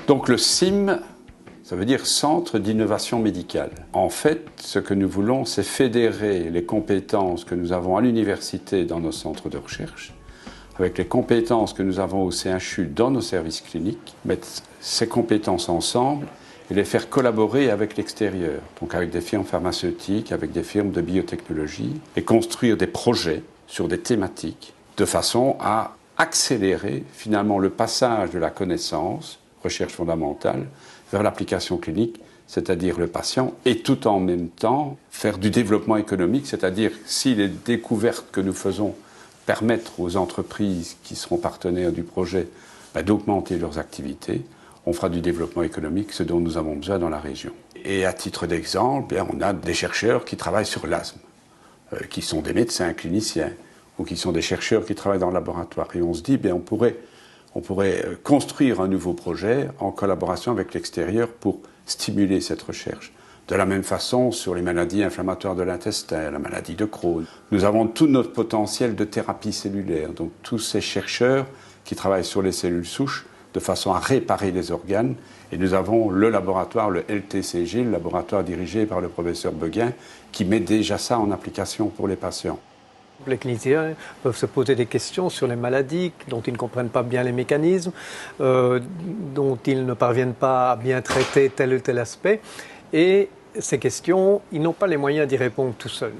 Donc le CIM, ça veut dire Centre d'innovation médicale. En fait, ce que nous voulons, c'est fédérer les compétences que nous avons à l'université dans nos centres de recherche, avec les compétences que nous avons au CHU dans nos services cliniques, mettre ces compétences ensemble et les faire collaborer avec l'extérieur, donc avec des firmes pharmaceutiques, avec des firmes de biotechnologie, et construire des projets sur des thématiques de façon à accélérer finalement le passage de la connaissance, recherche fondamentale, vers l'application clinique, c'est-à-dire le patient, et tout en même temps faire du développement économique, c'est-à-dire si les découvertes que nous faisons permettent aux entreprises qui seront partenaires du projet d'augmenter leurs activités, on fera du développement économique, ce dont nous avons besoin dans la région. Et à titre d'exemple, on a des chercheurs qui travaillent sur l'asthme, qui sont des médecins cliniciens, ou qui sont des chercheurs qui travaillent dans le laboratoire. Et on se dit, on pourrait construire un nouveau projet en collaboration avec l'extérieur pour stimuler cette recherche. De la même façon, sur les maladies inflammatoires de l'intestin, la maladie de Crohn, nous avons tout notre potentiel de thérapie cellulaire. Donc tous ces chercheurs qui travaillent sur les cellules souches de façon à réparer les organes. Et nous avons le laboratoire, le LTCG, le laboratoire dirigé par le professeur Beguin, qui met déjà ça en application pour les patients. Les cliniciens peuvent se poser des questions sur les maladies dont ils ne comprennent pas bien les mécanismes, dont ils ne parviennent pas à bien traiter tel ou tel aspect. Et ces questions, ils n'ont pas les moyens d'y répondre tout seuls.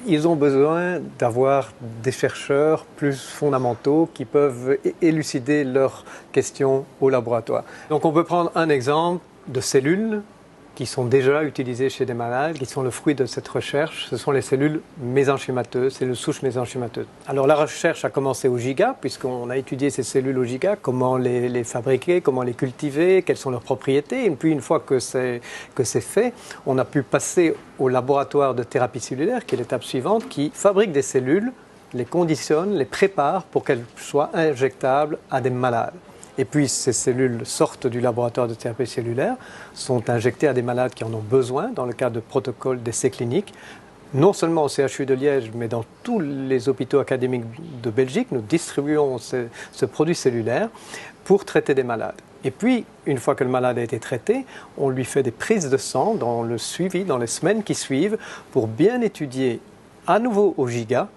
Ils ont besoin d'avoir des chercheurs plus fondamentaux qui peuvent élucider leurs questions au laboratoire. Donc on peut prendre un exemple de cellules qui sont déjà utilisées chez des malades, qui sont le fruit de cette recherche. Ce sont les cellules mésenchymateuses, cellules souches mésenchymateuses. Alors la recherche a commencé au giga, puisqu'on a étudié ces cellules au giga, comment les fabriquer, comment les cultiver, quelles sont leurs propriétés. Et puis une fois que c'est fait, on a pu passer au laboratoire de thérapie cellulaire, qui est l'étape suivante, qui fabrique des cellules, les conditionne, les prépare pour qu'elles soient injectables à des malades. Et puis ces cellules sortent du laboratoire de thérapie cellulaire, sont injectées à des malades qui en ont besoin dans le cadre de protocoles d'essais cliniques. Non seulement au CHU de Liège, mais dans tous les hôpitaux académiques de Belgique, nous distribuons ce produit cellulaire pour traiter des malades. Et puis, une fois que le malade a été traité, on lui fait des prises de sang dans le suivi, dans les semaines qui suivent, pour bien étudier à nouveau au giga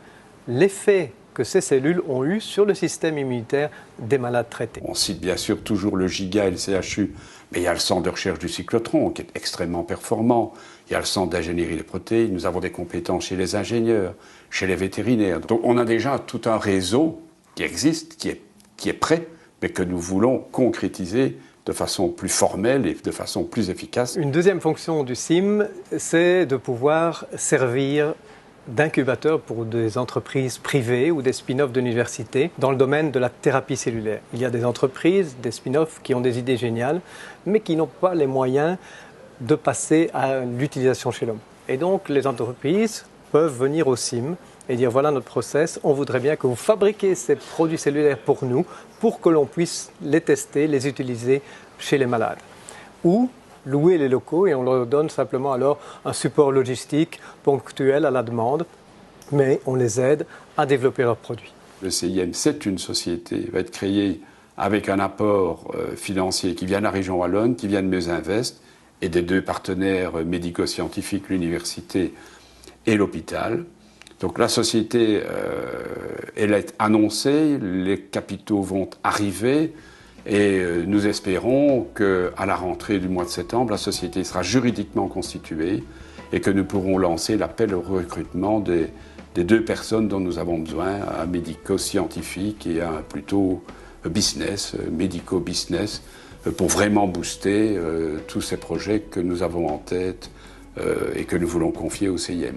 l'effet que ces cellules ont eu sur le système immunitaire des malades traités. On cite bien sûr toujours le GIGA et le CHU, mais il y a le centre de recherche du cyclotron qui est extrêmement performant. Il y a le centre d'ingénierie des protéines, nous avons des compétences chez les ingénieurs, chez les vétérinaires. Donc on a déjà tout un réseau qui existe, qui est prêt, mais que nous voulons concrétiser de façon plus formelle et de façon plus efficace. Une deuxième fonction du CIM, c'est de pouvoir servir d'incubateurs pour des entreprises privées ou des spin-offs d'universités dans le domaine de la thérapie cellulaire. Il y a des entreprises, des spin-offs qui ont des idées géniales, mais qui n'ont pas les moyens de passer à l'utilisation chez l'homme. Et donc les entreprises peuvent venir au CIM et dire voilà notre process, on voudrait bien que vous fabriquiez ces produits cellulaires pour nous, pour que l'on puisse les tester, les utiliser chez les malades. Ou louer les locaux et on leur donne simplement alors un support logistique ponctuel à la demande, mais on les aide à développer leurs produits. Le CIM, c'est une société, va être créée avec un apport financier qui vient de la région wallonne, qui vient de Meuse-Invest et des deux partenaires médico-scientifiques, l'université et l'hôpital. Donc la société, elle est annoncée, les capitaux vont arriver. Et nous espérons qu'à la rentrée du mois de septembre, la société sera juridiquement constituée et que nous pourrons lancer l'appel au recrutement des deux personnes dont nous avons besoin, un médico-scientifique et un plutôt business, médico-business, pour vraiment booster tous ces projets que nous avons en tête et que nous voulons confier au CIM.